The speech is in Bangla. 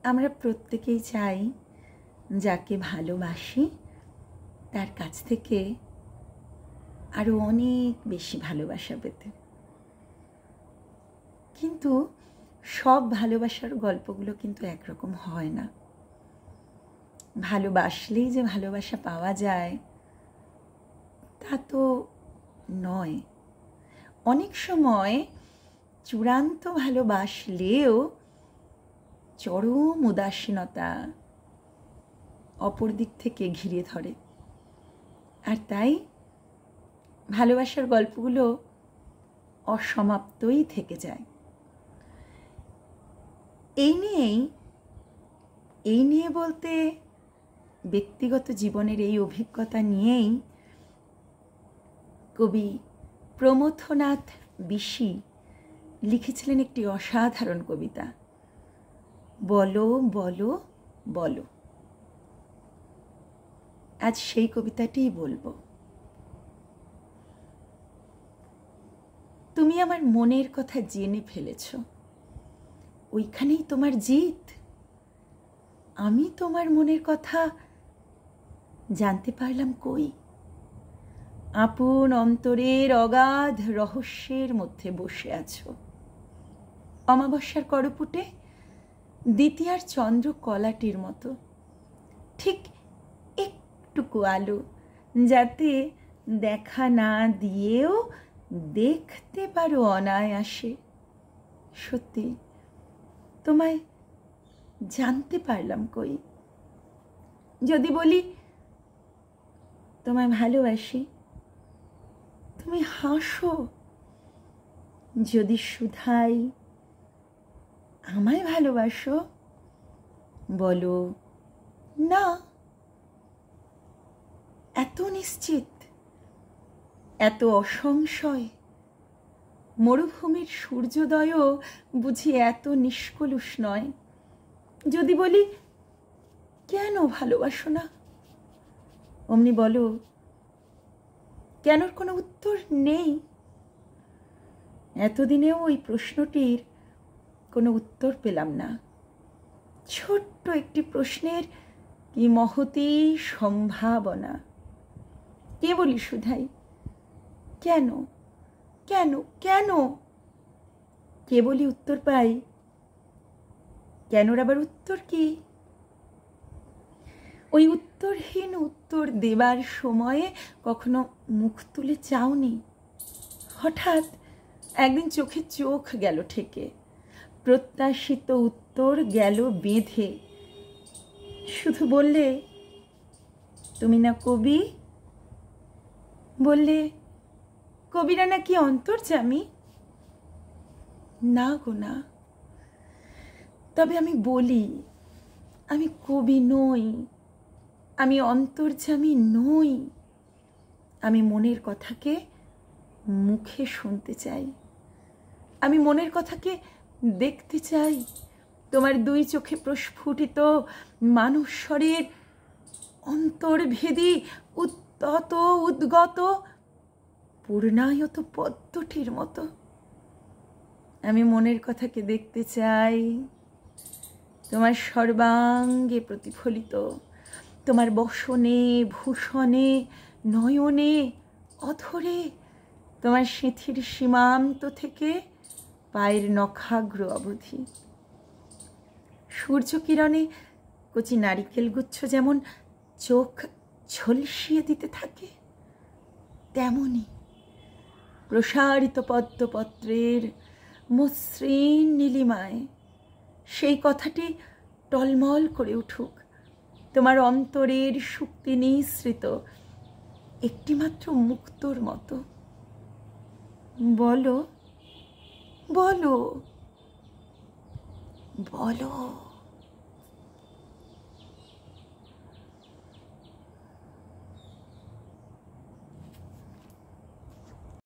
আমরা প্রত্যেকেই চাই যাকে ভালোবাসি তার কাছ থেকে আরো অনেক বেশি ভালোবাসা পেতে। কিন্তু সব ভালোবাসার গল্পগুলো কিন্তু একরকম হয় না। ভালোবাসলেই যে ভালোবাসা পাওয়া যায় তা তো নয়। অনেক সময় চূড়ান্ত ভালোবাসলেও চরম উদাসীনতা অপর দিক থেকে ঘিরে ধরে, আর তাই ভালোবাসার গল্পগুলো অসমাপ্তই থেকে যায়। এই নিয়ে বলতে ব্যক্তিগত জীবনের এই অভিজ্ঞতা নিয়েই কবি প্রমথনাথ বিশি লিখেছিলেন একটি অসাধারণ কবিতা, বলো বলো বলো। আজ সেই কবিতাটিই বলবো। তুমি আমার মনের কথা জেনে ফেলেছ, ওইখানেই তোমার জিত। আমি তোমার মনের কথা জানতে পারলাম কই? আপন অন্তরের অগাধ রহস্যের মধ্যে বসে আছো। অমাবস্যার করপুটে দ্বিতীয়ার চন্দ্র কলাটির মতো, ঠিক একটুকু আলো যাতে দেখা না দিয়েও দেখতে পারো অনায়াসে। সত্যি তোমায় জানতে পারলাম কই? যদি বলি তোমায় ভালোবাসি, তুমি হাসো। যদি শুধাই আমায় ভালোবাসো, বলো না। এত নিশ্চিত, এত অসংশয়, মরুভূমির সূর্যোদয়ও বুঝি এত নিষ্কলুষ নয়। যদি বলি কেন ভালোবাসো না, অমনি বলো কেনর কোনো উত্তর নেই। এতদিনেও ওই প্রশ্নটির কোনো উত্তর পেলাম না। ছোট্ট একটি প্রশ্নের কি মহতী সম্ভাবনা। কে বলি শুধাই কেন কেন কেন? কে বলি উত্তর পাই কেনর আবার উত্তর কি? ওই উত্তরহীন উত্তর দেবার সময়ে কখনো মুখ তুলে চাওনি? হঠাৎ একদিন চোখে চোখ গেল ঠেকে, প্রত্যাশিত উত্তর গেল বেঁধে। শুধু বললে তুমি না কবি? বললে কবিরা নাকি অন্তর্যামী? না গো না, তবে আমি বলি আমি কবি নই, আমি অন্তর্যামী নই। আমি মনের কথাকে মুখে শুনতে চাই, আমি মনের কথাকে দেখতে চাই। তোমার দুই চোখে প্রস্ফুটিত মানুষস্বরের অন্তর্ভেদী উত্তত উদ্গত পূর্ণায়ত পদ্মটির মতো। আমি মনের কথাকে দেখতে চাই, তোমার সর্বাঙ্গে প্রতিফলিত, তোমার বসনে ভূষণে নয়নে অধরে, তোমার সিঁথির সীমান্ত থেকে পায়ের নখাগ্র অবধি। সূর্যকিরণে কচি নারিকেল গুচ্ছ যেমন চোখ ঝলসিয়ে দিতে থাকে, তেমনি প্রসারিত পদ্মপত্রের মসৃণ নীলিমায় সেই কথাটি টলমল করে উঠুক তোমার অন্তরের শুক্তি নিঃসৃত একটিমাত্র মুক্তোর মতো। বলো বলো বলো।